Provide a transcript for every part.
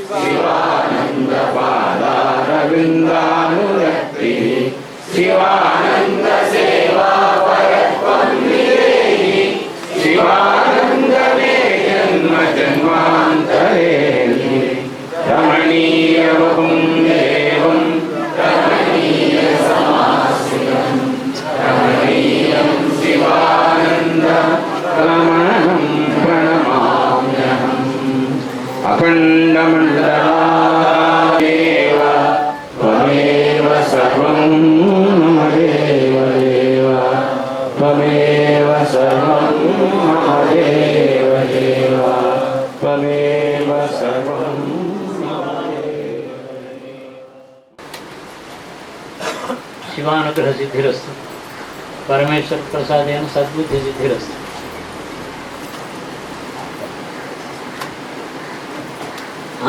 शिवानंदपादारविंदानुरक्ति शिवानंद सेवा शिवानंद मे जन्म जन्मांतरे रमणीय वपुं देवं रमणीय समाश्रितं रमणीयं शिवानंद रमणं प्रणमाम्यहम् अखण्डमण्डलादेव त्वमेव सर्वं मम देव देव त्वमेव सर्वं मम देव देव त्वमेव सर्वं मम देव। शिवानुग्रह सिद्धिरस्तु, परमेश्वर प्रसादेन सद्बुद्धि सिद्धिरस्तु।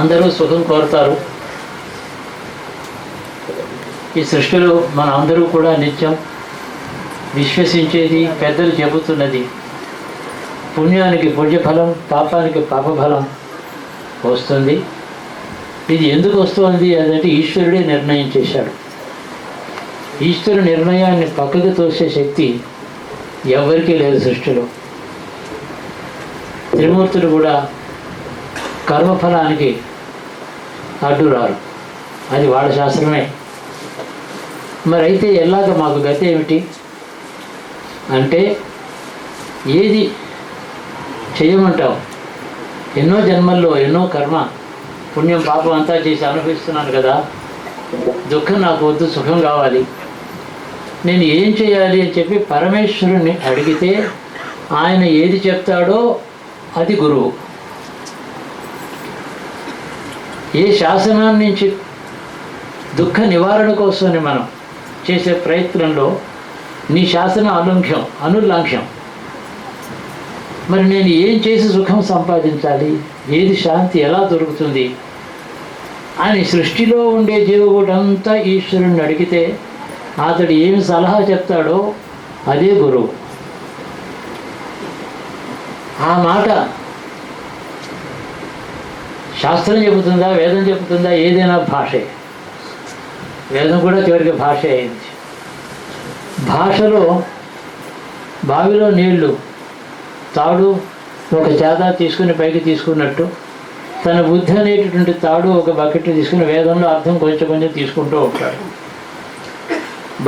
అందరూ సుఖం కోరుతారు. ఈ సృష్టిలో మన అందరూ కూడా నిత్యం విశ్వసించేది, పెద్దలు చెబుతున్నది, పుణ్యానికి పుణ్యఫలం, పాపానికి పాపఫలం వస్తుంది. ఇది ఎందుకు వస్తుంది అదంటే ఈశ్వరుడే నిర్ణయం చేశాడు. ఈశ్వరు నిర్ణయాన్ని పక్కకు తోసే శక్తి ఎవరికీ లేదు సృష్టిలో. త్రిమూర్తులు కూడా కర్మఫలానికి అడ్డురారు, అది వాళ్ళ శాస్త్రమే. మరి అయితే ఎలాగ మాకు గతి ఏమిటి అంటే, ఏది చేయమంటావు? ఎన్నో జన్మల్లో ఎన్నో కర్మ పుణ్యం పాపం అంతా చేసి అనుభవిస్తున్నాను కదా, దుఃఖం నాకు వద్దు, సుఖం కావాలి, నేను ఏం చేయాలి అని చెప్పి పరమేశ్వరుని అడిగితే ఆయన ఏది చెప్తాడో అది గురువు. ఏ శాసనం నుంచి దుఃఖ నివారణ కోసమని మనం చేసే ప్రయత్నంలో నీ శాసనం అనుల్లంఘ్యం. మరి నేను ఏం చేసి సుఖం సంపాదించాలి, ఏది శాంతి ఎలా దొరుకుతుంది అని సృష్టిలో ఉండే జీవగుడంతా ఈశ్వరుణ్ణి అడిగితే అతడు ఏమి సలహా చెప్తాడో అదే గురువు. ఆ మాట శాస్త్రం చెబుతుందా, వేదం చెబుతుందా, ఏదైనా భాషే. వేదం కూడా చివరికి భాషే అయింది. భాషలో బావిలో నీళ్లు తాడు ఒక చేత తీసుకుని పైకి తీసుకున్నట్టు తన బుద్ధి అనేటటువంటి తాడు ఒక బకెట్ తీసుకుని వేదంలో అర్థం కొంచెం కొంచెం తీసుకుంటూ ఉంటాడు.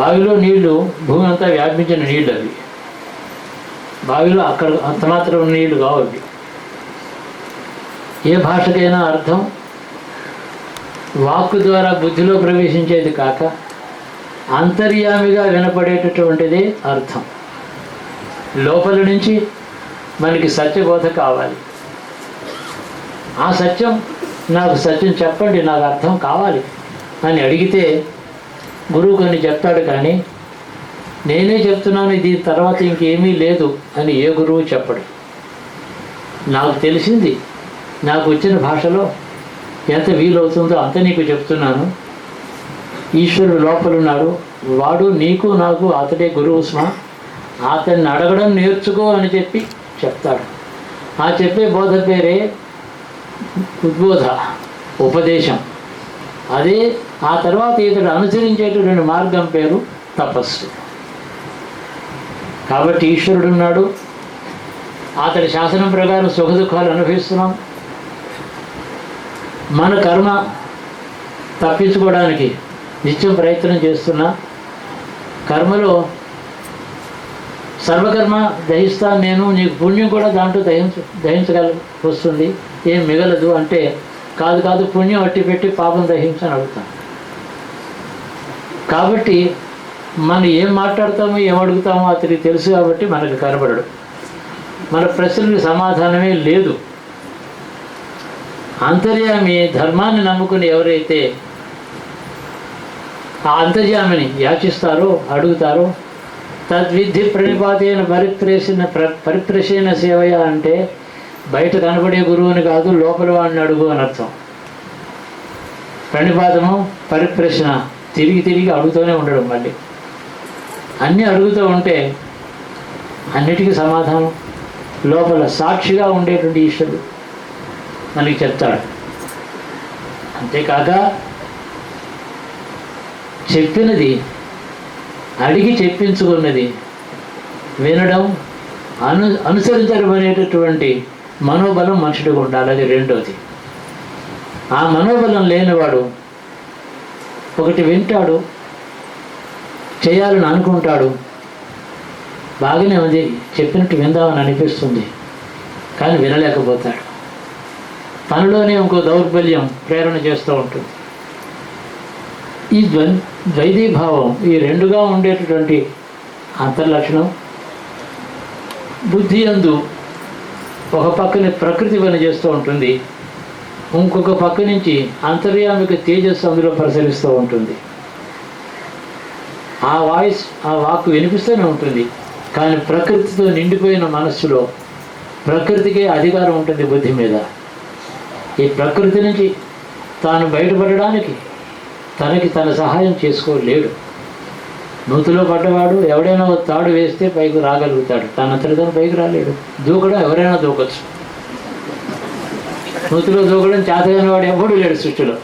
బావిలో నీళ్లు భూమి అంతా వ్యాపించిన నీళ్ళు అవి. బావిలో అక్కడ అంత మాత్రం నీళ్లు కావు అవి. ఏ భాషకైనా అర్థం వాక్కు ద్వారా బుద్ధిలో ప్రవేశించేది కాక అంతర్యామిగా వినపడేటటువంటిదే అర్థం. లోపల నుంచి మనకి సత్యబోధ కావాలి. ఆ సత్యం, నాకు సత్యం చెప్పండి, నాకు అర్థం కావాలి అని అడిగితే గురువు కొన్ని చెప్తాడు. కానీ నేనే చెప్తున్నాను, దీని తర్వాత ఇంకేమీ లేదు అని ఏ గురువు చెప్పడు. నాకు తెలిసింది నాకు వచ్చిన భాషలో ఎంత వీలవుతుందో అంత నీకు చెప్తున్నాను. ఈశ్వరుడు లోపలున్నాడు, వాడు నీకు నాకు అతడే గురువు స్మా, అతన్ని అడగడం నేర్చుకో అని చెప్పి చెప్తాడు. ఆ చెప్పే బోధ పేరే ఉద్బోధ, ఉపదేశం. అదే ఆ తర్వాత ఇతడు అనుసరించేటటువంటి మార్గం పేరు తపస్సు. కాబట్టి ఈశ్వరుడు ఉన్నాడు, అతడి శాసనం ప్రకారం సుఖ దుఃఖాలు అనుభవిస్తున్నాం. మన కర్మ తప్పించుకోవడానికి నిత్యం ప్రయత్నం చేస్తున్నా. కర్మలో సర్వకర్మ దహిస్తాను నేను, నీకు పుణ్యం కూడా దాంట్లో దహించగల వస్తుంది, ఏం మిగలదు అంటే కాదు పుణ్యం అట్టి పెట్టి పాపం దహించని అడుగుతాను. కాబట్టి మనం ఏం మాట్లాడతామో ఏం అడుగుతామో అతనికి తెలుసు, కాబట్టి మనకు కనబడడు. మన ప్రశ్నలకు సమాధానమే లేదు. అంతర్యామి ధర్మాన్ని నమ్ముకుని ఎవరైతే ఆ అంతర్యామిని యాచిస్తారో, అడుగుతారో, తద్విద్ధి ప్రణిపాతైన పరిప్రశేన సేవయ అంటే బయట కనబడే గురువుని కాదు, లోపల వాడిని అడుగు అని అర్థం. ప్రణిపాతము పరిప్రశ్న, తిరిగి తిరిగి అడుగుతూనే ఉండడం. మళ్ళీ అన్నీ అడుగుతూ ఉంటే అన్నిటికీ సమాధానం లోపల సాక్షిగా ఉండేటువంటి ఈశ్వరుడు మనకి చెప్తాడు. అంతేకాక చెప్పినది అడిగి చెప్పించుకున్నది వినడం, అనుసరించడం అనేటటువంటి మనోబలం మనుషుడికి ఉండాలి. అది రెండోది. ఆ మనోబలం లేనివాడు ఒకటి వింటాడు, చేయాలని అనుకుంటాడు, బాగానే ఉంది, చెప్పినట్టు విందామని అనిపిస్తుంది, కానీ వినలేకపోతాడు. తనలోనే ఇంకో దౌర్బల్యం ప్రేరణ చేస్తూ ఉంటుంది. ఈ ద్వైతీభావం, ఈ రెండుగా ఉండేటటువంటి అంతర్లక్షణం బుద్ధి యందు ఒక పక్కన ప్రకృతి పని చేస్తూ ఉంటుంది, ఇంకొక పక్క నుంచి అంతర్యామిక తేజస్సు అందులో ప్రసరిస్తూ ఉంటుంది. ఆ వాయిస్, ఆ వాక్కు వినిపిస్తూనే ఉంటుంది, కానీ ప్రకృతితో నిండిపోయిన మనస్సులో ప్రకృతికే అధికారం ఉంటుంది బుద్ధి మీద. ఈ ప్రకృతి నుంచి తాను బయటపడడానికి తనకి తన సహాయం చేసుకోలేడు. నూతిలో పడ్డవాడు ఎవడైనా తాడు వేస్తే పైకి రాగలుగుతాడు, తనంతటితో పైకి రాలేడు. దూకడం ఎవరైనా దూకొచ్చు, నూతిలో దూకడం చేతగాని వాడు ఎవ్వడూ లేడు సృష్టిలో.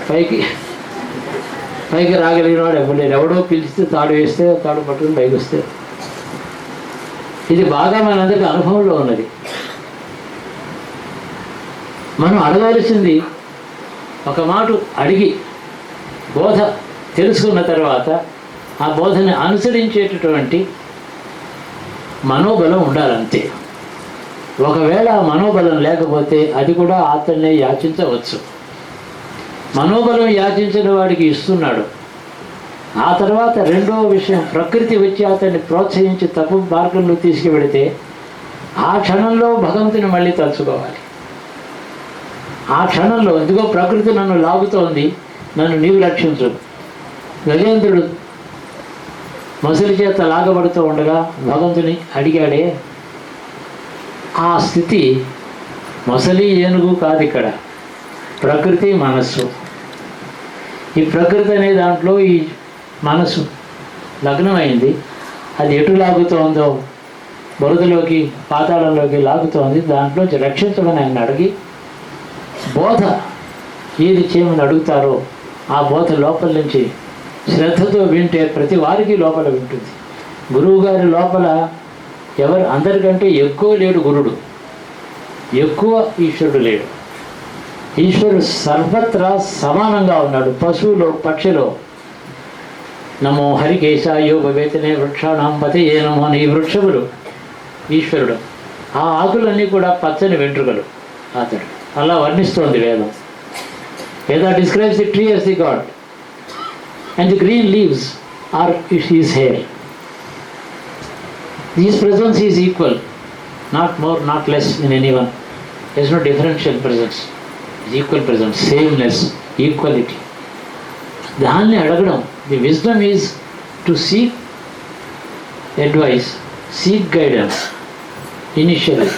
పైకి రాగలిగిన వాడు ఎవ్వడు లేడు. ఎవడో పిలిస్తే తాడు వేస్తే తాడు పట్టుకుని పైకి వస్తే. ఇది బాగా మనందరికీ అనుభవంలో ఉన్నది. మనం అడగాల్సింది ఒక మాట అడిగి బోధ తెలుసుకున్న తర్వాత ఆ బోధని అనుసరించేటటువంటి మనోబలం ఉండాలంతే. ఒకవేళ ఆ మనోబలం లేకపోతే అది కూడా అతన్నే యాచించవచ్చు. మనోబలం యాచించిన వాడికి ఇస్తున్నాడు. ఆ తర్వాత రెండో విషయం, ప్రకృతి వచ్చి అతన్ని ప్రోత్సహించి తప్పు మార్గంలో తీసుకువెడితే ఆ క్షణంలో భగవంతుని మళ్ళీ తలుచుకోవాలి. ఆ క్షణంలో ఇదిగో ప్రకృతి నన్ను లాగుతోంది, నన్ను నీవు రక్షించు. గజేంద్రుడు మొసలి చేత లాగబడుతూ ఉండగా భగవంతుని అడిగాడే, ఆ స్థితి మొసలి ఏనుగు కాదు, ఇక్కడ ప్రకృతి మనస్సు. ఈ ప్రకృతి అనే దాంట్లో ఈ మనసు లగ్నమైంది. అది ఎటు లాగుతోందో, బురదలోకి పాతాళంలోకి లాగుతోంది. దాంట్లోంచి రక్షించమని ఆయన అడిగి బోధ ఏది చేయమని అడుగుతారో ఆ బోధ లోపల నుంచి శ్రద్ధతో వింటే ప్రతి వారికి లోపల వింటుంది. గురువు గారి లోపల ఎవరు అందరికంటే ఎక్కువ లేడు గురుడు, ఎక్కువ ఈశ్వరుడు లేడు. ఈశ్వరుడు సర్వత్రా సమానంగా ఉన్నాడు. పశువులో, పక్షిలో నమో హరికేశాయో భవేతనే వృక్షాణం పతే ఏ నమో అని ఈ వృక్షములు ఈశ్వరుడు. ఆ ఆకులన్నీ కూడా పచ్చని వెంట్రుకలు అతడు. అలా వర్ణిస్తోంది వేదం. వేద describes the tree as the God and the green leaves are his hair. His presence is equal, not more, not less in anyone. There is no differential presence. It's equal presence, sameness, equality. దాన్ని అడగడం. The wisdom is to seek advice, seek guidance initially,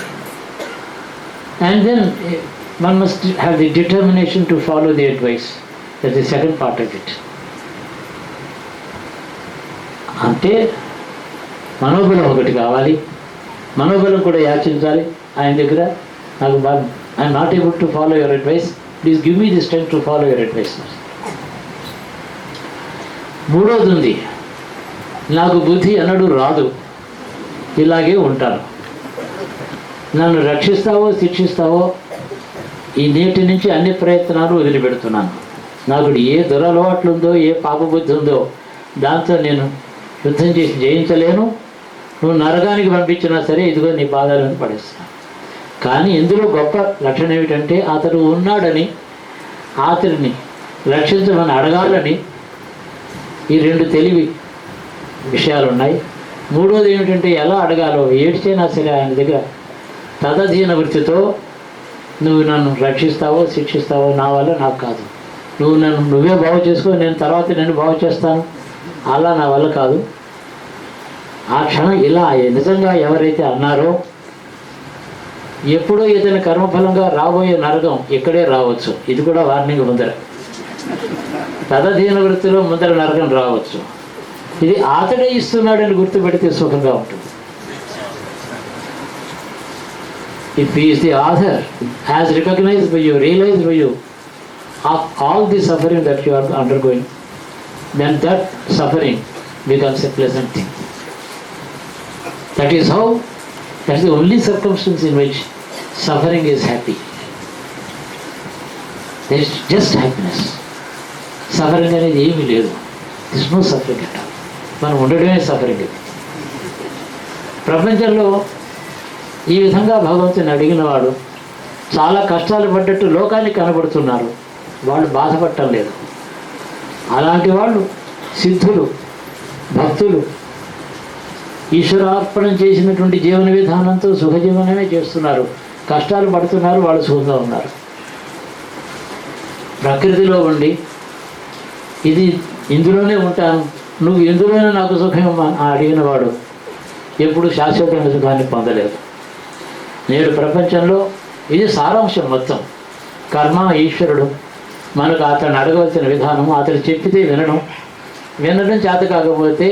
and then one must have the determination to follow the advice. That's the second part of it. అంటే మనోబలం ఒకటి కావాలి, మనోబలం కూడా యాచించాలి ఆయన దగ్గర. నాకు I'm not able to follow your advice, please give me the strength to follow your advice. మూడోది ఉంది, నాకు బుద్ధి అన్నడు రాదు, ఇలాగే ఉంటాను, నన్ను రక్షిస్తావో శిక్షిస్తావో ఈ నేటి నుంచి అన్ని ప్రయత్నాలు వదిలిపెడుతున్నాను. నాకు ఏ దురలవాట్లు ఉందో, ఏ పాపబుద్ధి ఉందో దాంతో నేను యుద్ధం చేసి జయించలేను. నువ్వు నరకానికి పంపించినా సరే ఇదిగో నీ బాధలను పడేస్తున్నాను. కానీ ఇందులో గొప్ప లక్షణం ఏమిటంటే అతడు ఉన్నాడని, అతడిని రక్షించమని అడగాలని ఈ రెండు తెలివి విషయాలు ఉన్నాయి. మూడోది ఏమిటంటే ఎలా అడగాలో ఏడ్చైనా సరే ఆయన దగ్గర తదధీన వృత్తితో నువ్వు నన్ను రక్షిస్తావో శిక్షిస్తావో నా వల్ల నాకు కాదు, నువ్వు నన్ను నువ్వే బాగు చేసుకో, నేను తర్వాత నేను బాగు చేస్తాను, అలా నా వల్ల కాదు. ఆ క్షణం ఇలా నిజంగా ఎవరైతే అన్నారో ఎప్పుడో ఇతని కర్మఫలంగా రాబోయే నరకం ఇక్కడే రావచ్చు. ఇది కూడా వార్నింగ్ ముందర, తదధీన వృత్తిలో ముందర నరకం రావచ్చు. ఇది అతడే ఇస్తున్నాడని గుర్తుపెడితే సుఖంగా ఉంటుంది. If he is the author, has recognized by you, realized by you of all the suffering that you are undergoing, then that suffering becomes a pleasant thing. That is the only circumstance in which suffering is happy. There is just happiness. Suffering అనేది ఏమీ లేదు. There is no suffering at all. మనం ఉండడమే suffering. ప్రపంచంలో ఈ విధంగా భగవంతుని అడిగిన వాడు చాలా కష్టాలు పడ్డట్టు లోకానికి కనబడుతున్నారు, వాళ్ళు బాధపడటం లేదు. అలాంటి వాళ్ళు సిద్ధులు, భక్తులు, ఈశ్వరార్పణం చేసినటువంటి జీవన విధానంతో సుఖజీవనమే చేస్తున్నారు, కష్టాలు పడుతున్నారు, వాళ్ళు సుఖంగా ఉన్నారు. ప్రకృతిలో ఉండి ఇది ఇందులోనే ఉంటాను, నువ్వు ఇందులోనే నాకు సుఖం అడిగిన వాడు ఎప్పుడు శాశ్వతమైన సుఖాన్ని పొందలేదు. నేడు ప్రపంచంలో ఇది సారాంశం మొత్తం. కర్మ, ఈశ్వరుడు, మనకు అతను అడగవలసిన విధానం, అతను చెప్పితే వినడం చేత కాకపోతే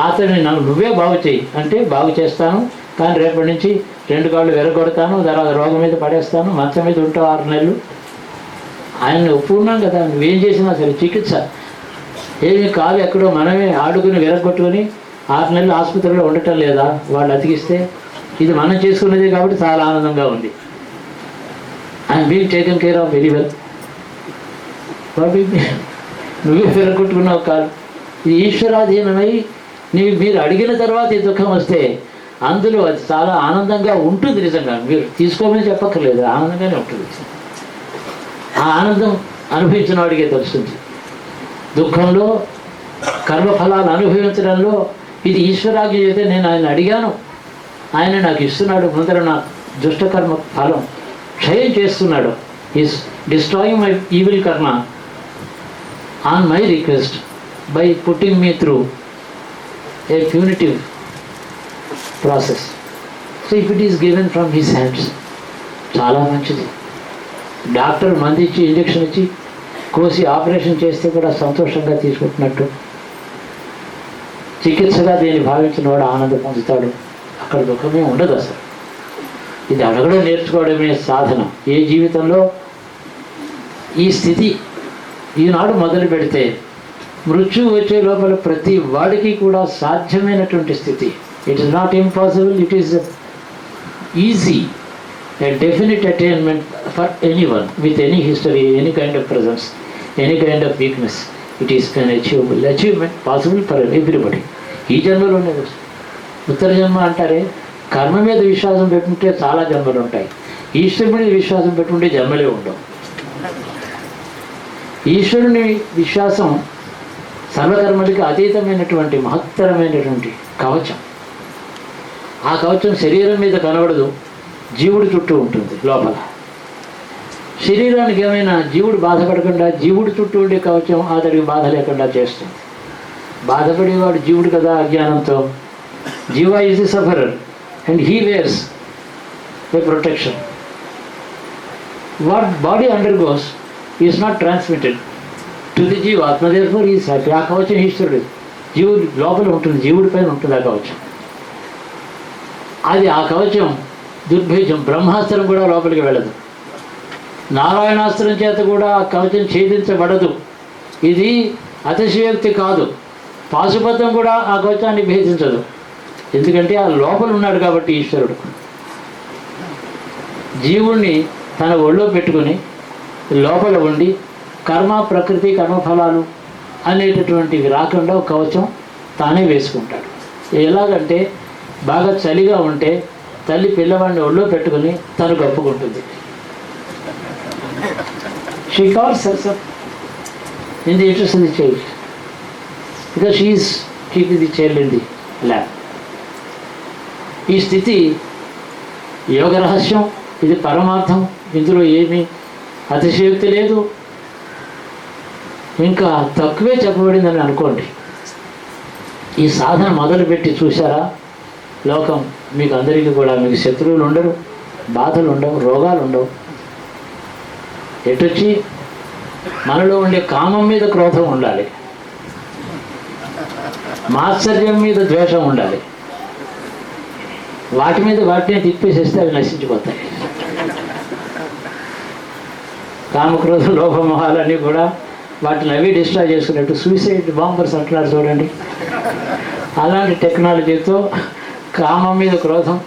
అతన్ని నువ్వే బాగు చేయి అంటే బాగు చేస్తాను, కానీ రేపటి నుంచి 2 కాళ్ళు విరగొడతాను, తర్వాత రోగం మీద పడేస్తాను, మంచం మీద ఉంటావు 6 నెలలు. ఆయన్ని ఒప్పుకున్నాం కదా, నువ్వేం చేసినా సరే చికిత్స ఏమి కాలు ఎక్కడో మనమే ఆడుకుని విరగొట్టుకొని 6 నెలలు ఆసుపత్రిలో ఉండటం లేదా, వాళ్ళు అతికిస్తే ఇది మనం చేసుకున్నదే కాబట్టి చాలా ఆనందంగా ఉంది. I'm being taken care of very well. నువ్వే విరగొట్టుకున్నావు కాదు. ఇది ఈశ్వరాధీనమై మీరు అడిగిన తర్వాత ఈ దుఃఖం వస్తే అందులో అది చాలా ఆనందంగా ఉంటుంది. నిజంగా మీరు తీసుకోమని చెప్పక్కర్లేదు, ఆనందంగానే ఉంటుంది. ఆ ఆనందం అనుభవించిన వాడికే తెలుస్తుంది. దుఃఖంలో, కర్మఫలాలు అనుభవించడంలో ఇది ఈశ్వరాజ్ఞ అయితే నేను ఆయన అడిగాను, ఆయన నాకు ఇస్తున్నాడు, ముందర నా దుష్టకర్మ ఫలం క్షయం చేస్తున్నాడు. ఈస్ డిస్ట్రాయింగ్ మై ఈవిల్ కర్మ on my request by putting me through a punitive process. So if it is given from his hands చాలా మంచిది. డాక్టర్ మందు ఇచ్చి ఇంజక్షన్ ఇచ్చి కోసి ఆపరేషన్ చేస్తే కూడా సంతోషంగా తీసుకుంటున్నట్టు చికిత్సగా దీన్ని భావించిన వాడు ఆనందం పొందుతాడు. అక్కడ దుఃఖమే ఉండదు అసలు. ఇది అడగడం నేర్చుకోవడమే సాధన. ఏ జీవితంలో ఈ స్థితి ఈనాడు మొదలు పెడితే మృత్యువు వచ్చే లోపల ప్రతి వాడికి కూడా సాధ్యమైనటువంటి స్థితి. It is not impossible, it is easy, a definite attainment for anyone with any history, any kind of presence, any kind of weakness. It is an achievement possible for everybody. ఈ జన్మలోనే వస్తుంది. ఉత్తర జన్మ అంటారే, కర్మ మీద విశ్వాసం పెట్టుకుంటే చాలా జన్మలు ఉంటాయి, ఈశ్వరుడి మీద విశ్వాసం పెట్టుకుంటే జన్మలే ఉండవు. ఈశ్వరుని విశ్వాసం సర్వకర్మలకి అతీతమైనటువంటి మహత్తరమైనటువంటి కవచం. ఆ కవచం శరీరం మీద కనబడదు, జీవుడి చుట్టూ ఉంటుంది లోపల. శరీరానికి ఏమైనా జీవుడు బాధపడకుండా జీవుడి చుట్టూ ఉండే కవచం అతడికి బాధ లేకుండా చేస్తుంది. బాధపడేవాడు జీవుడు కదా అజ్ఞానంతో. Jiva is the sufferer and he wears a protection. What body undergoes is not transmitted to the jiva atma, therefore is happy. ఆ కవచం ఈశ్వరుడు జీవుడి లోపల ఉంటుంది, జీవుడి పైన ఉంటుంది ఆ కవచం. అది ఆ కవచం దుర్భేజం. బ్రహ్మాస్త్రం కూడా లోపలికి వెళ్ళదు, నారాయణాస్త్రం చేత కూడా ఆ కవచం ఛేదించబడదు. ఇది అతిశయోక్తి కాదు. పాశుపతం కూడా ఆ కవచాన్ని భేదించదు, ఎందుకంటే ఆ లోపల ఉన్నాడు కాబట్టి ఈశ్వరుడు. జీవుణ్ణి తన ఒళ్ళో పెట్టుకుని లోపల ఉండి కర్మ, ప్రకృతి, కర్మఫలాలు అనేటటువంటివి రాకుండా ఒక కవచం తానే వేసుకుంటాడు. ఎలాగంటే బాగా చలిగా ఉంటే తల్లి పిల్లవాడిని ఒళ్ళో పెట్టుకుని తను కప్పుకుంటుంది. She calls herself in the interest of the child, because she is keeping the child in the lap. ఈ స్థితి యోగ రహస్యం, ఇది పరమార్థం, ఇందులో ఏమీ అతిశయోక్తి లేదు, ఇంకా తక్కువే చెప్పబడిందని అనుకోండి. ఈ సాధన మొదలుపెట్టి చూసారా, లోకం మీకు అందరికీ కూడా మీకు శత్రువులు ఉండరు, బాధలు ఉండవు, రోగాలు ఉండవు. ఎటొచ్చి మనలో ఉండే కామం మీద క్రోధం ఉండాలి, మాత్సర్యం మీద ద్వేషం ఉండాలి. వాటి మీద వాటిని తిప్పేసేస్తే అవి నశించిపోతాయి. కామక్రోధ లోభమోహాలన్నీ కూడా వాటిని అవి డిస్ట్రాయ్ చేసుకున్నట్టు సూసైడ్ బాంబర్స్ అంటున్నారు చూడండి. అలాంటి టెక్నాలజీతో కామం మీద క్రోధం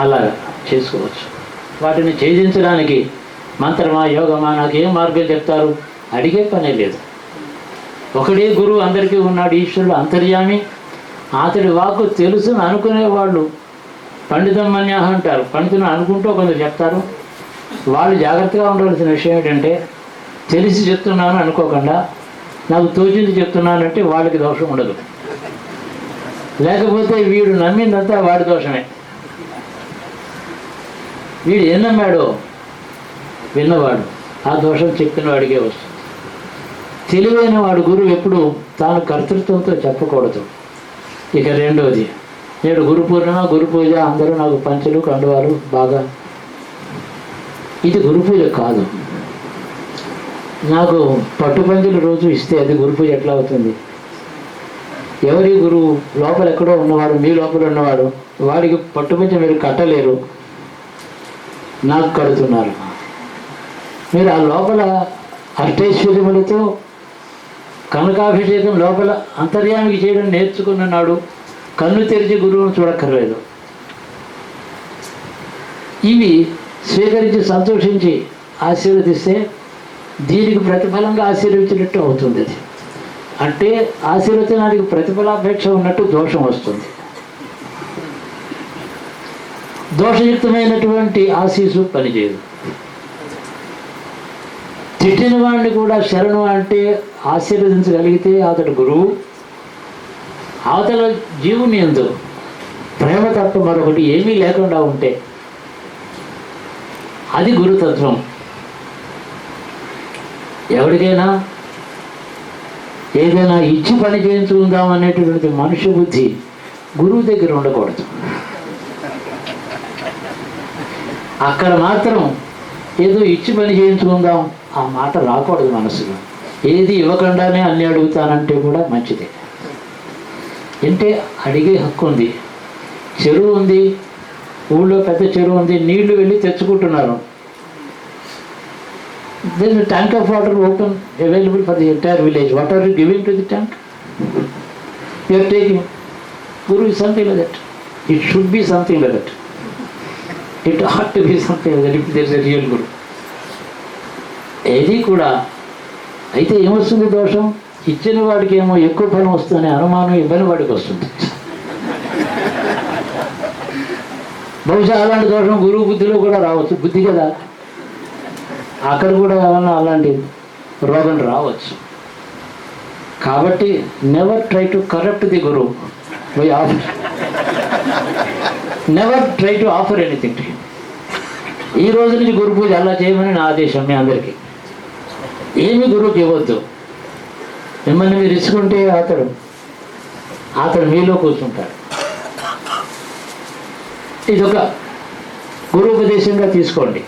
అలా చేసుకోవచ్చు. వాటిని ఛేదించడానికి మంత్రమా, యోగమా, నాకు ఏం మార్గం చెప్తారు అడిగే పనే లేదు. ఒకడే గురువు అందరికీ ఉన్నాడు, ఈశ్వరుడు అంతర్యామి. అతడి వాక్కు తెలుసుని అనుకునేవాళ్ళు పండితమన్యాహ అంటారు. పండితుని అనుకుంటూ కొందరు చెప్తారు. వాళ్ళు జాగ్రత్తగా ఉండవలసిన విషయం ఏంటంటే, తెలిసి చెప్తున్నాను అనుకోకుండా నాకు తోచింది చెప్తున్నానంటే వాళ్ళకి దోషం ఉండదు. లేకపోతే వీడు నమ్మిందంతా వాడి దోషమే. వీడు ఏం నమ్మాడో విన్నవాడు ఆ దోషం చెప్పిన వాడికే వస్తుంది. తెలివైన వాడు గురువు ఎప్పుడు తాను కర్తృత్వంతో చెప్పకూడదు. ఇక రెండవది, నేడు గురు పూర్ణిమ, గురు పూజ, అందరూ నాకు పంచలు కండువాలు బాగా, ఇది గురు పూజ కాదు. నాకు పట్టు పంచలు రోజు ఇస్తే అది గురు పూజ ఎట్లా అవుతుంది? ఎవరి గురువు లోపల ఎక్కడో ఉన్నవాడు, మీ లోపల ఉన్నవాడు, వాడికి పట్టు పంచ మీరు కట్టలేరు, నాకు కడుతున్నారు. మీరు ఆ లోపల అష్టైశ్వర్యములతో కనకాభిషేకం లోపల అంతర్యామికి చేయడం నేర్చుకున్న నాడు కన్ను తెరిచి గురువును చూడక్కర్లేదు. ఇవి స్వీకరించి సంతోషించి ఆశీర్వదిస్తే దీనికి ప్రతిఫలంగా ఆశీర్వించినట్టు అవుతుంది. అది అంటే ఆశీర్వచనానికి ప్రతిఫలాపేక్ష ఉన్నట్టు దోషం వస్తుంది. దోషయుక్తమైనటువంటి ఆశీస్సు పనిచేయదు. తిట్టిన వాడిని కూడా శరణు అంటే ఆశీర్వదించగలిగితే అతడు గురువు. అవతల జీవుని యందు ప్రేమ తప్ప మరొకటి ఏమీ లేకుండా ఉంటే అది గురుతత్వం. ఎవరికైనా ఏదైనా ఇచ్చి పని చేయించుకుందాం అనేటటువంటి మనుష్య బుద్ధి గురువు దగ్గర ఉండకూడదు. అక్కడ మాత్రం ఏదో ఇచ్చి పని చేయించుకుందాం ఆ మాట రాకూడదు మనసులో. ఏది ఇవ్వకుండానే అన్నీ అడుగుతానంటే కూడా మంచిదే. అంటే అడిగే హక్కు ఉంది. చెరువు ఉంది, ఊళ్ళో పెద్ద చెరువు ఉంది, నీళ్లు వెళ్ళి తెచ్చుకుంటున్నారు. There is a tank of water open available for the entire village. What are you giving to the tank? You are taking. Guru is something like that. It should be something like that. It ought to be something like that if there is a real Guru. ఏది కూడా అయితే ఏమొస్తుంది దోషం? ఇచ్చిన వాడికి ఏమో ఎక్కువ ఫలం వస్తుందనే అనుమానం ఇవ్వని వాడికి వస్తుంది. బహుశా అలాంటి దోషం గురువు బుద్ధిలో కూడా రావచ్చు. బుద్ధి కదా, అక్కడ కూడా ఏమన్నా అలాంటి రోగం రావచ్చు. కాబట్టి never try to corrupt the Guru buy offer. Never try to offer anything to him. ఈ రోజు నుంచి గురు పూజ అలా చేయమని నా ఆదేశం మీ అందరికీ. ఏమి గురువుకి ఇవ్వద్దు. మిమ్మల్ని మీరు ఇచ్చుకుంటే అతడు మీలో కూర్చుంటాడు. ఇదొక గురుపదేశంగా తీసుకోండి.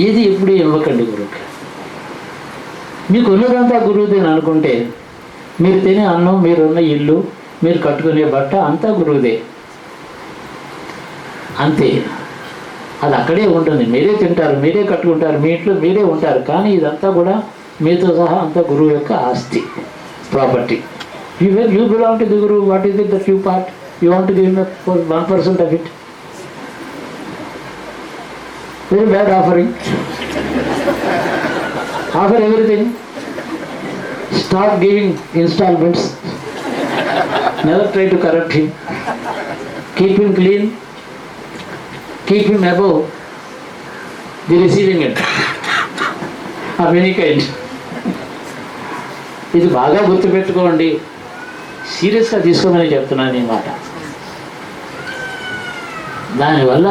ఏది ఎప్పుడు ఇవ్వకండి గురువుకి. మీకు ఉన్నదంతా గురువుదేని అనుకుంటే మీరు తినే అన్నం, మీరున్న ఇల్లు, మీరు కట్టుకునే బట్ట అంతా గురువుదే. అంతే, అది అక్కడే ఉంటుంది. మీరే తింటారు, మీరే కట్టుకుంటారు, మీ ఇంట్లో మీరే ఉంటారు. కానీ ఇదంతా కూడా మీతో సహా అంతా గురువు యొక్క ఆస్తి, property. You belong to the గురువు. What is it that you part? You want to give 1% of it? Very bad offering. Offer everything. Stop giving instalments. Never try to corrupt him. Keep him clean. Keep him above the receiving end of any kind. ఇది బాగా గుర్తుపెట్టుకోండి. సీరియస్గా తీసుకోమని చెప్తున్నాను ఈ మాట. దానివల్ల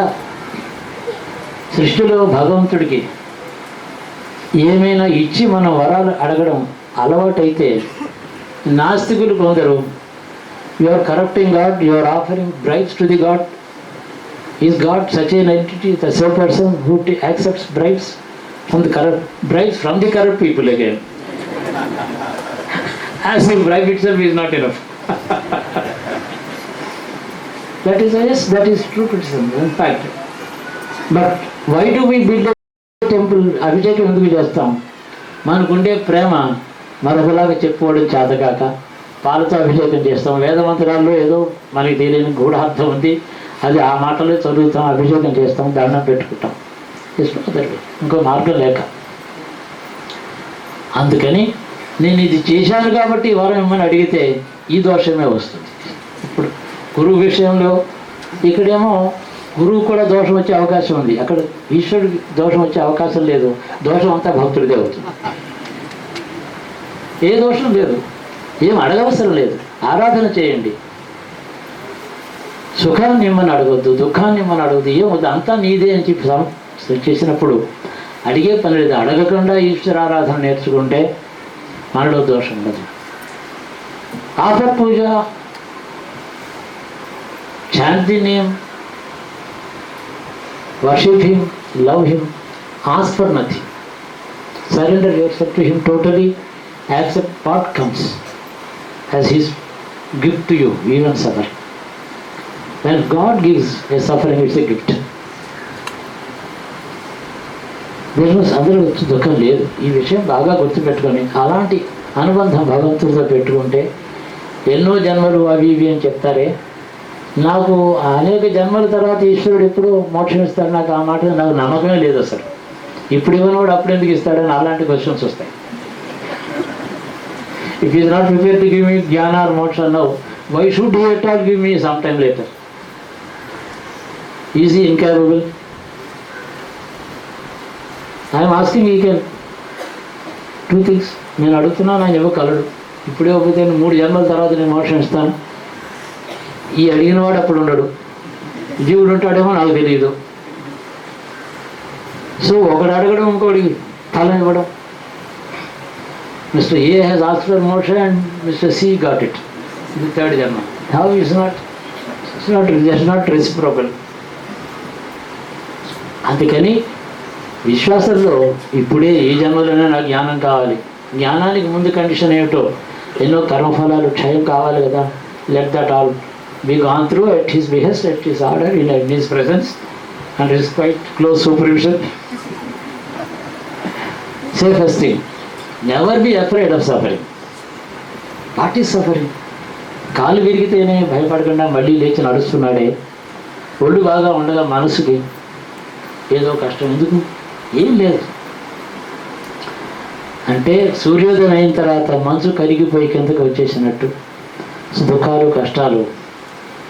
సృష్టిలో భగవంతుడికి ఏమైనా ఇచ్చి మనం వరాలు అడగడం అలవాటైతే నాస్తికులు కొందరు you are corrupting God, you are offering bribes to the god. Is God such an entity, the so person who accepts bribes from the corrupt people again? As if bribe itself is not enough. That is, yes, that is true criticism, in fact. But why do we build a temple? అభిషేకం ఎందుకు చేస్తాం? మనకుండే ప్రేమ మరొకలాగా చెప్పుకోవడం చేతకాక పాలతో అభిషేకం చేస్తాం. వేదమంత్రాల్లో ఏదో మనకి తెలియని గూఢార్థం ఉంది, అది ఆ మాటలో చదువుతాం, అభిషేకం చేస్తాం, దండం పెట్టుకుంటాం. ఇంకో మార్గం లేక. అందుకని నేను ఇది చేశాను కాబట్టి వారం ఏమని అడిగితే ఈ దోషమే వస్తుంది. ఇప్పుడు గురువు విషయంలో ఇక్కడేమో గురువు కూడా దోషం వచ్చే అవకాశం ఉంది, అక్కడ ఈశ్వరుడికి దోషం వచ్చే అవకాశం లేదు. దోషం అంతా భక్తుడిదే అవుతుంది. ఏ దోషం లేదు, ఏం అడగవసరం లేదు. ఆరాధన చేయండి. సుఖాన్ని ఇమ్మని అడగొద్దు, దుఃఖాన్ని ఇమ్మని అడగద్దు, ఏమొద్దు, అంతా నీదే అని చెప్పి చేసినప్పుడు అడిగే పని లేదు. అడగకుండా ఈశ్వరారాధన నేర్చుకుంటే మనలో దోషం లేదు. Offer puja, chant the name, worship him, love him, ask for nothing. Surrender yourself to him totally, accept what comes as his gift to you, even suffering. When God gives a suffering, it's a gift. అందులో వచ్చి దుఃఖం లేదు. ఈ విషయం బాగా గుర్తుపెట్టుకొని అలాంటి అనుబంధం భగవంతుడితో పెట్టుకుంటే ఎన్నో జన్మలు అవి ఇవి అని చెప్తారే, నాకు అనేక జన్మల తర్వాత ఈశ్వరుడు ఎప్పుడు మోక్షం ఇస్తాడు, నాకు ఆ మాట నాకు నమ్మకమే లేదు అసలు. ఇప్పుడు ఇవ్వనోడు అప్పుడు ఎందుకు ఇస్తాడని అలాంటి క్వశ్చన్స్ వస్తాయి. If is not prepare to give me jnana or moksha now, why should he at all give me some time later? Is he incapable? I'm asking ఈ కెన్ టూ థింగ్స్. నేను అడుగుతున్నాను, ఆయన ఇవ్వగలడు. ఇప్పుడే ఇవ్వకపోతే 3 జన్మల తర్వాత నేను మోక్షం ఇస్తాను. ఈ అడిగిన వాడు అప్పుడు ఉండడు, జీవుడు ఉంటాడేమో నాకు తెలియదు. సో ఒకడు అడగడం, ఇంకోటి ఫలం ఇవ్వడం. Mister A has asked for moksha and mister C got it. ఇది 3rd జన్మ. How it's not reciprocal. అందుకని విశ్వాసంలో ఇప్పుడే ఈ జన్మలోనే నాకు జ్ఞానం కావాలి. జ్ఞానానికి ముందు కండిషన్ ఏమిటో, ఎన్నో కర్మఫలాలు క్షయం కావాలి కదా. Let that all be gone through at his behest, at his order, in his presence, and his quite close supervision. Safest thing, never be afraid of suffering. What is suffering? కాలు విరిగితేనే భయపడకుండా మళ్ళీ లేచి నడుస్తున్నాడే, ఒళ్ళు బాగా ఉండగా మనసుకి ఏదో కష్టం ఎందుకు? ఏం లేదు. అంటే సూర్యోదయం అయిన తర్వాత మనసు కరిగిపోయి కిందకు వచ్చేసినట్టు దుఃఖాలు కష్టాలు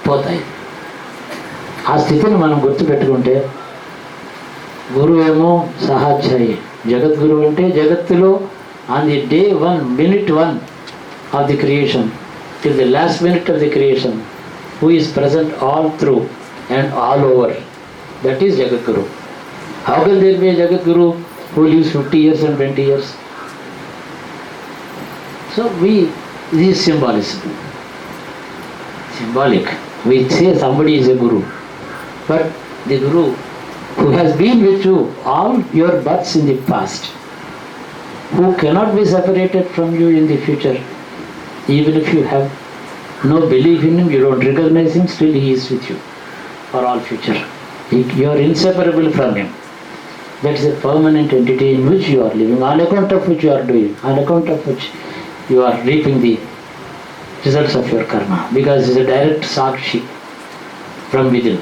పోతాయి. ఆ స్థితిని మనం గుర్తుపెట్టుకుంటే, గురువు ఏమో సహాధ్యాయి. జగద్గురు అంటే జగత్తులో on the day 1, minute 1 of the creation till the last minute of the creation, who is present all through and all over. That is Jagadguru. How can there be a Jagadguru who lives 50 years and 20 years? So this is symbolism. Symbolic. We say somebody is a guru, but the guru who has been with you all your births in the past, who cannot be separated from you in the future, even if you have no belief in him, you don't recognize him, still he is with you for all future. You are inseparable from him. That is a permanent entity in which you are living, on account of which you are doing, on account of which you are reaping the results of your karma, because it is a direct sakshi from within.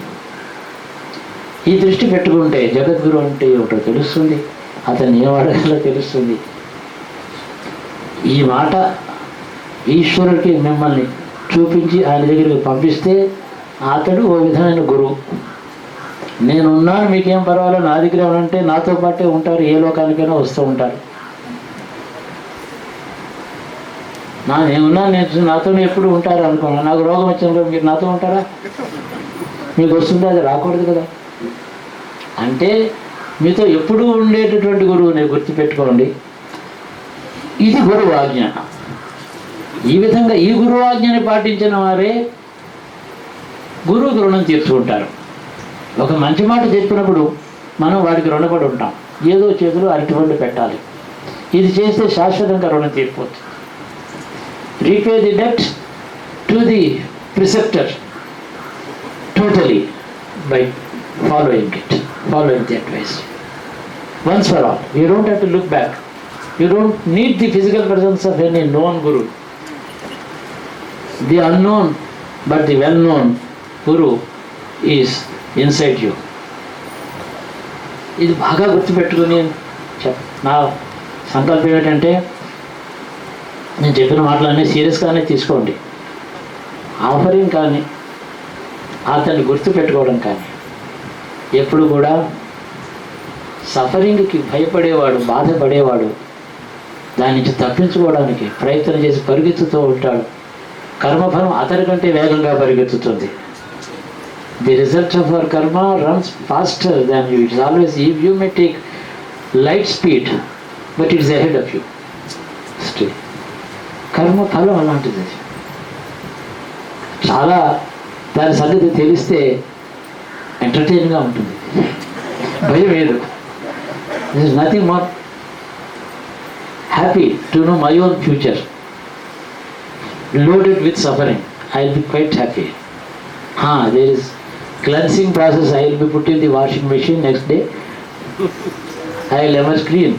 ఈ దృష్టి పెట్టుకుంటే జగద్గురు అంటే ఏమిటో తెలుస్తుంది, అతన్ని ఏం అడగాలో తెలుస్తుంది. ఈ మాట ఈశ్వరుడికి మిమ్మల్ని చూపించి ఆయన దగ్గరికి పంపిస్తే అతడు ఓ విధమైన గురువు. నేనున్నాను, మీకేం పర్వాలేదు, నా దగ్గర ఏమంటే నాతో పాటే ఉంటారు, ఏ లోకానికైనా వస్తూ ఉంటారు. నేనున్నా, నేను నాతో ఎప్పుడు ఉంటారు అనుకున్నాను. నాకు రోగం వచ్చినప్పుడు మీరు నాతో ఉంటారా? మీకు వస్తుందా? అది రాకూడదు కదా. అంటే మీతో ఎప్పుడూ ఉండేటటువంటి గురువుని గుర్తుపెట్టుకోండి. ఇది గురువు ఆజ్ఞ. ఈ విధంగా ఈ గురువు ఆజ్ఞని పాటించిన వారే గురువుకి రుణం తీర్చుకుంటారు. ఒక మంచి మాట చెప్పినప్పుడు మనం వాడికి రుణపడి ఉంటాం. ఏదో చేతులు అరటిపండు పెట్టాలి. ఇది చేస్తే శాశ్వతంగా రుణం తీరిపోతుంది. Repay the debt to the preceptor totally by following the advice once for all. You don't have to look back. You don't need the physical presence of any known guru. The unknown but the well known guru is inside you. ఇది బాగా గుర్తుపెట్టుకుని నా సంకల్పం ఏంటంటే, నేను చెప్పిన మాటలన్నీ సీరియస్గానే తీసుకోండి. ఆఫరింగ్ కానీ అతన్ని గుర్తుపెట్టుకోవడం కానీ ఎప్పుడు కూడా సఫరింగ్కి భయపడేవాడు, బాధపడేవాడు దాని నుంచి తప్పించుకోవడానికి ప్రయత్నం చేసి పరిగెత్తుతూ ఉంటాడు. కర్మఫలం అతని కంటే వేగంగా పరిగెత్తుతుంది. The result of our karma runs faster than you. It's always you may take light speed but it's ahead of you still. కర్మఫలం అలాంటిది. చాలా దాని సంగతి తెలిస్తే ఎంటర్టైన్గా ఉంటుంది, భయం లేదు. This is nothing more happy to know my own future loaded with suffering. I will be quite happy. There is cleansing process. I will be put in the washing machine next day. I will emerge clean.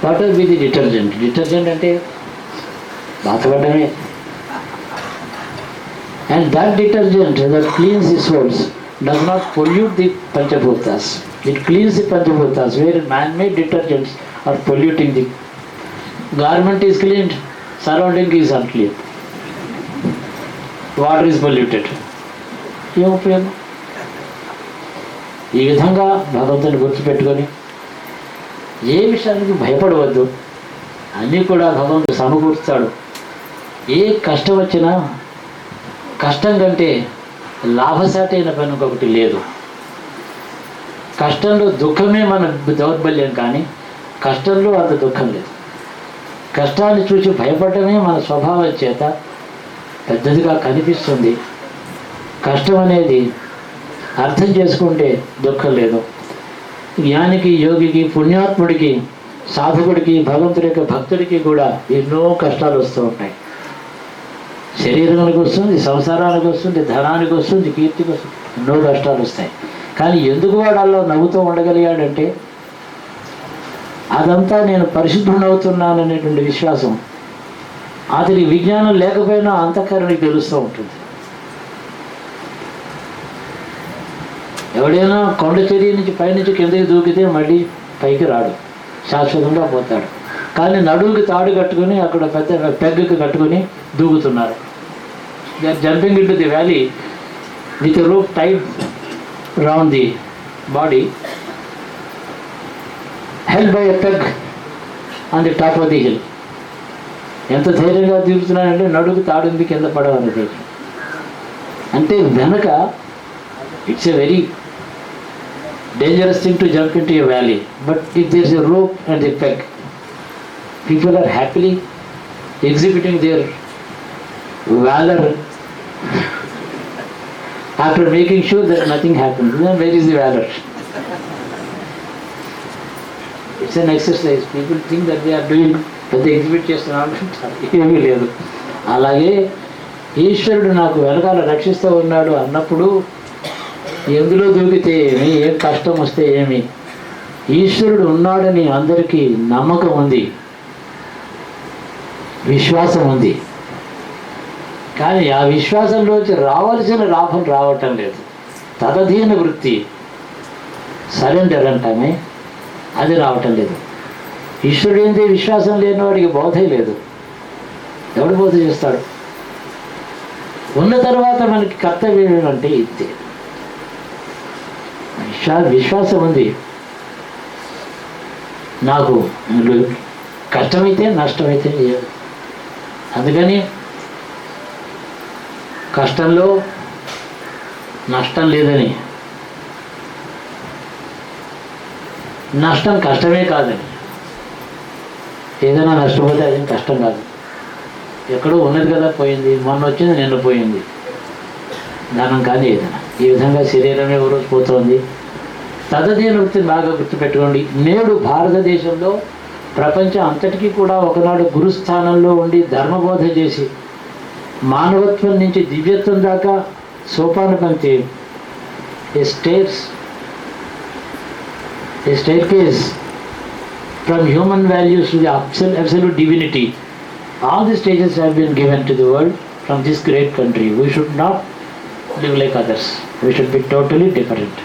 What will be the detergent? Detergent ante bathapadame. And that detergent that cleans the souls does not pollute the Panchabhutas. It cleans the Panchabhutas, where man-made detergents are polluting the garment is cleaned, surrounding is unclean, water is polluted. ఏం ఉపయోగం? ఈ విధంగా భగవంతుని గుర్తుపెట్టుకొని ఏ విషయానికి భయపడవద్దు. అన్నీ కూడా భగవంతుడు సమకూర్చుతాడు. ఏ కష్టం వచ్చినా కష్టం కంటే లాభసాటైన పని ఇంకొకటి లేదు. కష్టంలో దుఃఖమే మన దౌర్బల్యం, కానీ కష్టంలో అంత దుఃఖం లేదు. కష్టాన్ని చూసి భయపడటమే మన స్వభావం చేత పెద్దదిగా కనిపిస్తుంది. కష్టం అనేది అర్థం చేసుకుంటే దుఃఖం లేదు. జ్ఞానికి, యోగికి, పుణ్యాత్ముడికి, సాధకుడికి, భగవంతుడి యొక్క భక్తుడికి కూడా ఎన్నో కష్టాలు వస్తూ ఉంటాయి. శరీరానికి వస్తుంది, సంసారానికి వస్తుంది, ధనానికి వస్తుంది, కీర్తికి వస్తుంది, ఎన్నో కష్టాలు వస్తాయి. కానీ ఎందుకు వాడు అలా నవ్వుతూ ఉండగలిగాడంటే అదంతా నేను పరిశుద్ధుడవుతున్నాననేటువంటి విశ్వాసం. అతని విజ్ఞానం లేకపోయినా అంతఃకరణకి తెలుస్తూ ఉంటుంది. ఎవడైనా కొండ చర్య నుంచి పైనుంచి కిందకి దూకితే మళ్ళీ పైకి రాడు, శాశ్వతంగా పోతాడు. కానీ నడువుకి తాడు కట్టుకుని అక్కడ పెద్ద పెగ్గుకి కట్టుకుని దూకుతున్నారు. They are jumping into the valley with rope tied round the body, held by a peg on the top of the hill. ఎంత ధైర్యంగా దిగుతున్నాడంటే నడుగు తాడుంది, కింద పడవని ధైర్యం. అంటే వెనక it's a very dangerous thing to jump into a valley. But if there is a rope and a peg, people are happily exhibiting their valor after making sure that nothing happens. Then where is the valor? It's an exercise. People think that they are doing, that they exhibit చేస్తున్నారు. ఏమీ లేదు. అలాగే ఈశ్వరుడు నాకు వెనకాల రక్షిస్తూ ఉన్నాడు అన్నప్పుడు ఎందులో దూకితే ఏమి, ఏం కష్టం వస్తే ఏమి, ఈశ్వరుడు ఉన్నాడని అందరికీ నమ్మకం ఉంది, విశ్వాసం ఉంది. కానీ ఆ విశ్వాసంలోంచి రావాల్సిన లాభం రావటం లేదు. తదధీన వృత్తి, సరెండర్ అంటామే, అది రావటం లేదు. ఈశ్వరుడు ఏంటి విశ్వాసం లేని వాడికి బోధే లేదు. ఎవడు బోధ చేస్తాడు? ఉన్న తర్వాత మనకి కర్తవ్యం అంటే ఇంతే. విశ్వాసం ఉంది. నాకు కష్టమైతే నష్టమైతే అందుకని కష్టంలో నష్టం లేదని, నష్టం కష్టమే కాదని, ఏదైనా నష్టపోతే అది కష్టం కాదు, ఎక్కడో ఉన్నది కదా పోయింది, మొన్న వచ్చింది నిన్న పోయింది, ధనం కానీ ఏదైనా. ఈ విధంగా శరీరం ఎవరో పోతుంది. తదధీన వృత్తిని బాగా గుర్తుపెట్టుకోండి. నేడు భారతదేశంలో ప్రపంచం అంతటికీ కూడా ఒకనాడు గురుస్థానంలో ఉండి ధర్మబోధ చేసి మానవత్వం నుంచి దివ్యత్వం దాకా సోపాన పంక్తి, ఏ staircase from human values to the absolute divinity. All the stages have been given to the world from this great country. We should not live like others. We should be totally different.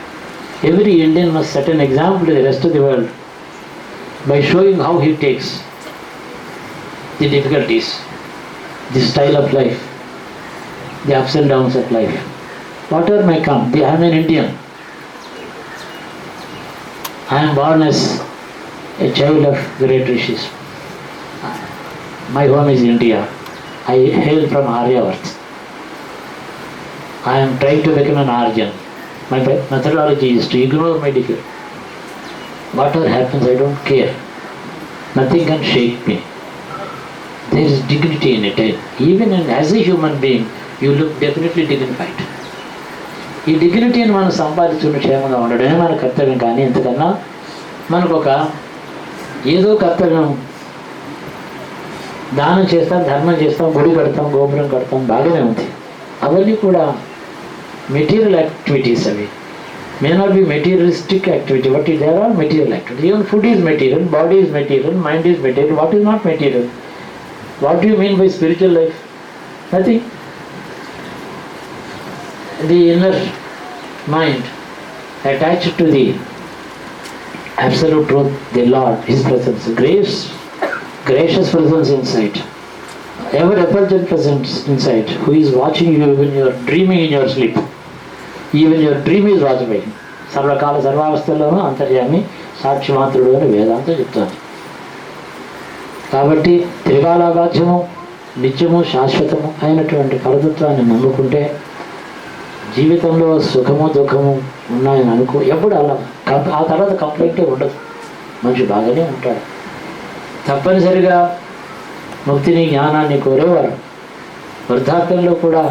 Every Indian must set an example to the rest of the world by showing how he takes the difficulties, the style of life, the ups and downs of life. Whatever may come, I am an Indian. I am born as a child of great rishis. My home is India. I hail from Aryavart. I am trying to become an Aryan. My methodology is to ignore my defeat. Whatever happens, I don't care. Nothing can shake me. There is dignity in it. Even as a human being, you look definitely dignified. ఈ డిగ్నిటీని మనం సంపాదించుకుని క్షేమంగా ఉండడమే మన కర్తవ్యం. కానీ ఎంతకన్నా మనకు ఒక ఏదో కర్తవ్యం, దానం చేస్తాం, ధర్మం చేస్తాం, గుడి కడతాం, గోపురం కడతాం, బాగానే ఉంది. అవన్నీ కూడా మెటీరియల్ యాక్టివిటీస్. అవి may not be materialistic activity, but there are material activity. Even food is material, body is material, mind is material. What is not material? What do you mean by spiritual life? Nothing. The inner mind attached to the absolute truth, the Lord, His presence, gracious presence inside, ever effulgent presence inside, who is watching you when you are dreaming in your sleep. Even your dream is watched by Him. సర్వకాల సర్వావస్థల్లోనూ అంతర్యామి సాక్షి మాత్రుడు అని వేదాంతం చెప్తాను. కాబట్టి త్రికాలాబాధ్యము నిత్యము శాశ్వతము అయినటువంటి పరతత్వాన్ని నమ్ముకుంటే జీవితంలో సుఖము దుఃఖము ఉన్నాయని అనుకో. ఎప్పుడు అలా ఆ తర్వాత కంప్లైంటే ఉండదు. మనిషి బాగానే ఉంటాడు. తప్పనిసరిగా ముక్తిని జ్ఞానాన్ని కోరేవారు వృద్ధాప్యంలో కూడా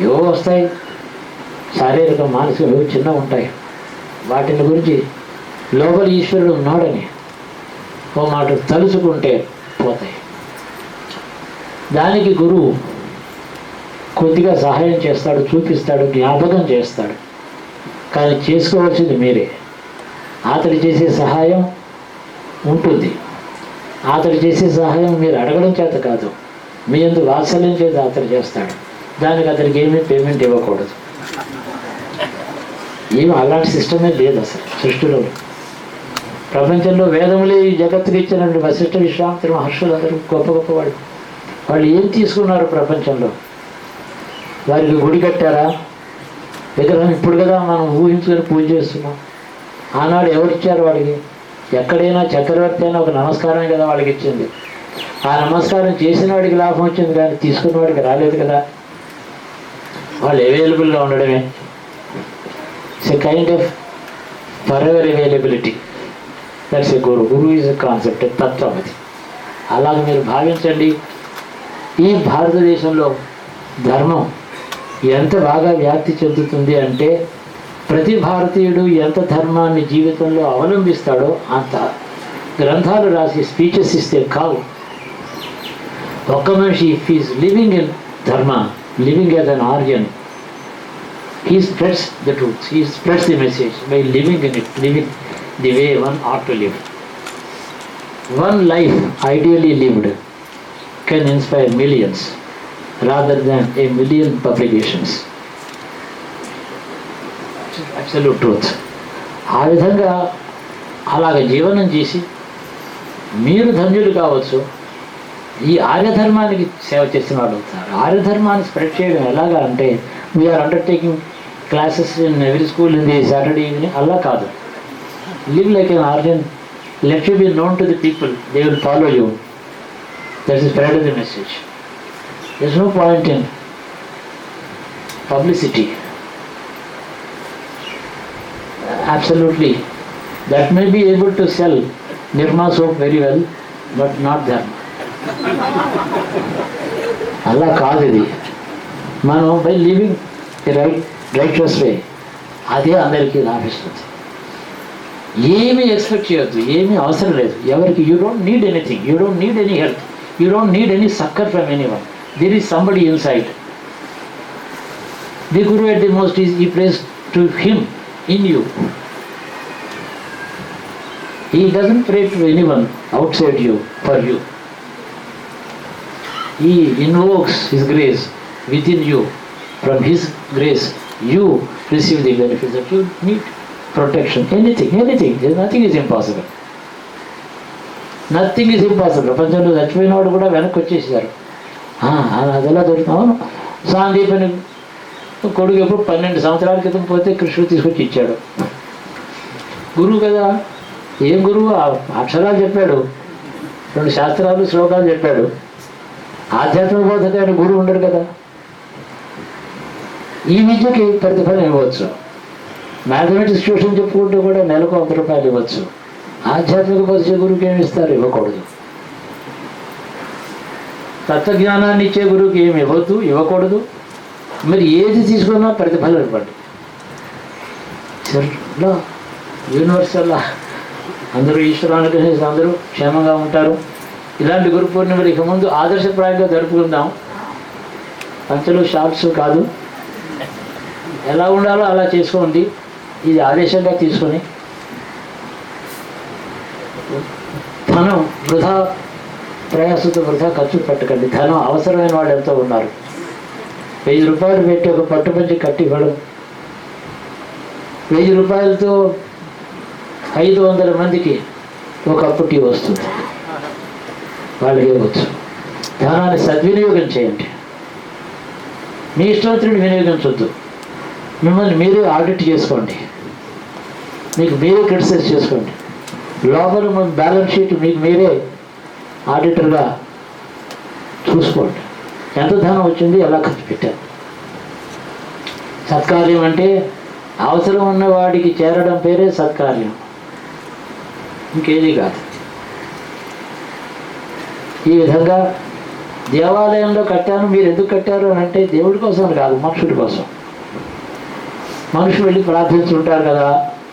ఏవో వస్తాయి, శారీరక మానసిక ఏవో చిన్న ఉంటాయి. వాటిని గురించి లోపల ఈశ్వరుడు ఉన్నాడని ఓ మాట తలుచుకుంటే పోతాయి. దానికి గురువు కొద్దిగా సహాయం చేస్తాడు, చూపిస్తాడు, జ్ఞాపకం చేస్తాడు. కానీ చేసుకోవాల్సింది మీరే. అతడు చేసే సహాయం ఉంటుంది. అతడు చేసే సహాయం మీరు అడగడం చేత కాదు, మీ యందు వాత్సల్యం చేత అతడు చేస్తాడు. దానికి అతనికి ఏమీ పేమెంట్ ఇవ్వకూడదు. ఏమి అలాంటి సిస్టమే లేదు అసలు సృష్టిలో. ప్రపంచంలో వేదములే ఈ జగత్తుకి ఇచ్చినటువంటి వశిష్ఠ విశ్వామిత్ర మహర్షులు అందరూ గొప్ప గొప్ప వాళ్ళు ఏం తీసుకున్నారు ప్రపంచంలో? వారికి గుడి కట్టారా? విగ్రహం ఇప్పుడు కదా మనం ఊహించుకొని పూజ చేస్తున్నాం. ఆనాడు ఎవరిచ్చారు వాళ్ళకి? ఎక్కడైనా చక్రవర్తి అయినా ఒక నమస్కారమే కదా వాళ్ళకి ఇచ్చింది. ఆ నమస్కారం చేసిన వాడికి లాభం వచ్చింది, కానీ తీసుకున్న వాడికి రాలేదు కదా. వాళ్ళు అవైలబుల్గా ఉండడమే. It's a kind of forever availability. That's a Guru. Guru is a concept, తత్వం అది. అలాగే మీరు భావించండి. ఈ భారతదేశంలో ధర్మం ఎంత బాగా వ్యాప్తి చెందుతుంది అంటే, ప్రతి భారతీయుడు ఎంత ధర్మాన్ని జీవితంలో అవలంబిస్తాడో అంత గ్రంథాలు రాసి స్పీచెస్ ఇస్తే కావు. ఒక్క మనిషి ఇఫ్ ఈజ్ లివింగ్ ఇన్ ధర్మ, living as an Aryan, he spreads the truth, he spreads the message by living in it, living the way one ought to live. One life ideally lived can inspire millions rather than a million publications. Absolute truth. ఆ విధంగా అలాగ జీవనం చేసి మీరు ధన్యులు కావచ్చు. ఈ ఆర్యధర్మానికి సేవ చేసిన వాళ్ళు అవుతారు. ఆర్యధర్మాన్ని స్ప్రెడ్ చేయడం ఎలాగా అంటే, we are undertaking classes in every school in the Saturday evening, అలా కాదు. Live like an Aryan, let you be known to the people, they will follow you. That is spread the message. There's no point in publicity. Absolutely. That may be able to sell Nirma soap very well, but not them. అలా కాదు ఇది. మనం by living the రైట్రస్ వే అదే అందరికీ లాభిస్తుంది. ఏమీ expect చేయొద్దు, ఏమీ అవసరం లేదు ఎవరికి. You don't need anything, you don't need any help, you don't need any succour from anyone. There is somebody inside. The guru at the most is ఈ place to him in you. He doesn't pray to anyone outside you for you. He invokes His grace within you. From His grace you receive the benefits that you need. Protection, anything. Nothing is impossible. Nothing is impossible. ప్రపంచంలో చచ్చిపోయినవాడు కూడా వెనక్కి వచ్చేసారు. అదెలా దొరుకుతాను. సాందీపని కొడుకు ఎప్పుడు 12 సంవత్సరాల క్రితం పోతే కృష్ణుడు తీసుకొచ్చి ఇచ్చాడు. గురువు కదా, ఏం గురువు? అక్షరాలు చెప్పాడు, 2 శాస్త్రాలు శ్లోకాలు చెప్పాడు. ఆధ్యాత్మిక బోధక గురువు ఉండడు కదా. ఈ విద్యకి ప్రతిఫలం ఇవ్వచ్చు. మ్యాథమెటిక్స్ ట్యూషన్ చెప్పుకుంటూ కూడా నెలకు 100 రూపాయలు ఇవ్వచ్చు. ఆధ్యాత్మిక బోధ గురువుకి ఏమి ఇస్తారు? ఇవ్వకూడదు. తత్వజ్ఞానాన్ని ఇచ్చే గురువుకి ఏమి ఇవ్వకూడదు. మరి ఏది తీసుకున్నా ప్రతిఫలం ఇవ్వండి. సర్లో యూనివర్సల్లా అందరూ ఈశ్వరానుగ్రహించి అందరూ క్షేమంగా ఉంటారు. ఇలాంటి గురు పూర్ణిమలు ఇక ముందు ఆదర్శప్రాయంగా జరుపుకుందాం. పంచలు షార్ట్స్ కాదు, ఎలా ఉండాలో అలా చేసుకోండి. ఇది ఆదేశంగా తీసుకొని ధనం వృధా ప్రయాసంతో వృధా ఖర్చు పెట్టకండి. ధనం అవసరమైన వాళ్ళు ఎంతో ఉన్నారు. 1000 రూపాయలు పెట్టి ఒక పట్టు పంచి కట్టి ఇవ్వడం, 1000 రూపాయలతో 500 మందికి ఒక కప్పు టీ వస్తుంది. వాళ్ళకి ఇవ్వచ్చు. ధనాన్ని సద్వినియోగం చేయండి. మీ ఇష్టవంతుడిని వినియోగించవద్దు. మిమ్మల్ని మీరే ఆడిట్ చేసుకోండి, మీకు మీరే క్రిటిసైజ్ చేసుకోండి. లోపల మన బ్యాలెన్స్ షీట్ మీకు మీరే ఆడిటర్గా చూసుకోండి. ఎంత ధనం వచ్చింది, ఎలా ఖర్చు పెట్టారు. సత్కార్యం అంటే అవసరం ఉన్న వాడికి చేరడం పేరే సత్కార్యం, ఇంకేది కాదు. ఈ విధంగా దేవాలయంలో కట్టాను, మీరు ఎందుకు కట్టారు అని అంటే దేవుడి కోసం కాదు, మనుషుడి కోసం. మనుషులు వెళ్ళి ప్రార్థించుంటారు కదా,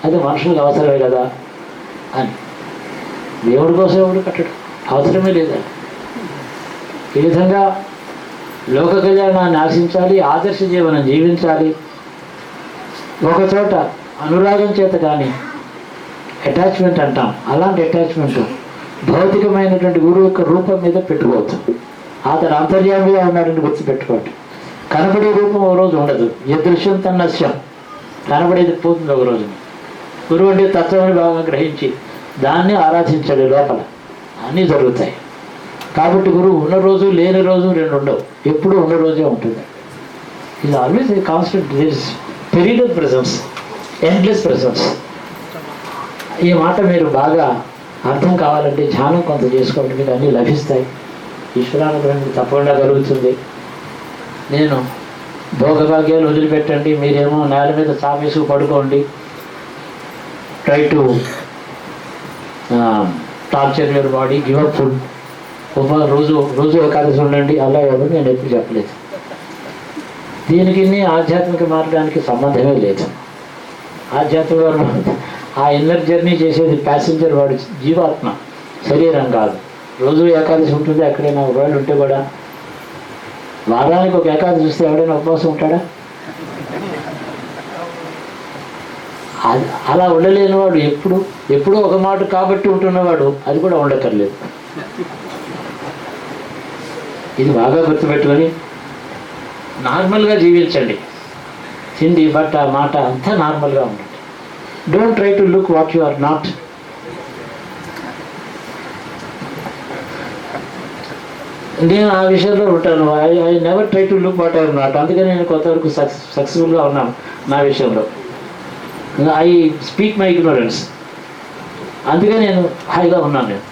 అది మనుషులకు అవసరమే కదా అని. దేవుడి కోసం ఎవడు కట్టడం అవసరమే లేదండి. ఈ విధంగా లోక కళ్యాణాన్ని ఆశించాలి, ఆదర్శ జీవనం జీవించాలి. ఒకచోట అనురాగం చేత కానీ అటాచ్మెంట్ అంటాం, అలాంటి అటాచ్మెంట్ భౌతికమైనటువంటి గురువు యొక్క రూపం మీద పెట్టుకోవచ్చు. అతను అంతర్యామిగా ఉన్నాడని గుర్తుపెట్టుకోండి. కనబడే రూపం ఒక రోజు ఉండదు. ఏ దృశ్యం తన్నశ్యం, కనబడేది పోతుంది ఒక రోజు. గురువు అంటే తత్వాన్ని బాగా గ్రహించి దాన్ని ఆరాధించాలి. లోపల అన్నీ జరుగుతాయి. కాబట్టి గురువు ఉన్న రోజు లేని రోజు 2 ఉండవు, ఎప్పుడూ ఉన్న రోజే ఉంటుంది. ఇది always a constant, there is period of presence, endless presence. ఈ మాట మీరు బాగా అర్థం కావాలంటే ధ్యానం కొంత చేసుకోండి, మీకు అన్నీ లభిస్తాయి. ఈశ్వరానుగ్రహం తప్పకుండా కలుగుతుంది. నేను భోగభాగ్యాలు వదిలిపెట్టండి, మీరేమో నేల మీద చాపేసుకు పడుకోండి, try to torture your body, give up food, రోజు ఏకాదశి ఉండండి, అలా ఎవరు నేను ఎప్పుడు చెప్పలేదు. దీనికి ఆధ్యాత్మిక మార్గానికి సంబంధమే లేదు. ఆధ్యాత్మిక ఆ ఇన్నర్ జర్నీ చేసేది ప్యాసింజర్, వాడి జీవాత్మ, శరీరం కాదు. రోజు ఏకాదశి ఉంటుంది, ఎక్కడైనా ఒకవేళ ఉంటే కూడా వారానికి ఒక ఏకాదశి వస్తే ఎవడైనా ఉపవాసం ఉంటాడా? అలా ఉండలేని వాడు ఎప్పుడూ ఒక మాట కాబట్టి ఉంటున్నవాడు అది కూడా ఉండక్కర్లేదు. ఇది బాగా గుర్తుపెట్టుకొని నార్మల్గా జీవించండి. తిండి, బట్ట, మాట అంతా నార్మల్గా ఉండండి. Don't try to look what you are not. నేను ఆ విషయంలో ఉంటాను. I never try to look what I are not. అందుకని నేను కొంతవరకు సక్సెస్ఫుల్గా ఉన్నాను నా విషయంలో. I speak my ignorance. అందుకే నేను హాయిగా ఉన్నాను. నేను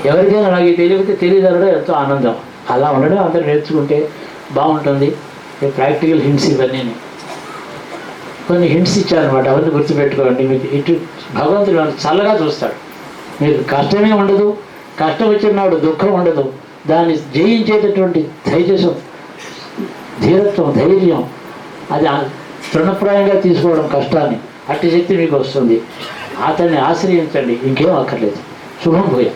ఎవరికైనా నాకు తెలియకపోతే తెలియదనడం ఎంతో ఆనందం. అలా ఉండడం అందరూ నేర్చుకుంటే బాగుంటుంది. ప్రాక్టికల్ హింట్స్ ఇవన్నీ కొన్ని హింట్స్ ఇచ్చారనమాట. అవన్నీ గుర్తుపెట్టుకోండి. మీకు ఇటు భగవంతుడు చల్లగా చూస్తాడు. మీకు కష్టమే ఉండదు, కష్టం వచ్చినప్పుడు దుఃఖం ఉండదు. దాన్ని జయించేటటువంటి ధైర్యం, ధీరత్వం, ధైర్యం, అది తృణప్రాయంగా తీసుకోవడం కష్టాన్ని, అట్టి శక్తి మీకు వస్తుంది. అతన్ని ఆశ్రయించండి, ఇంకేం అక్కర్లేదు. శుభం భూయ.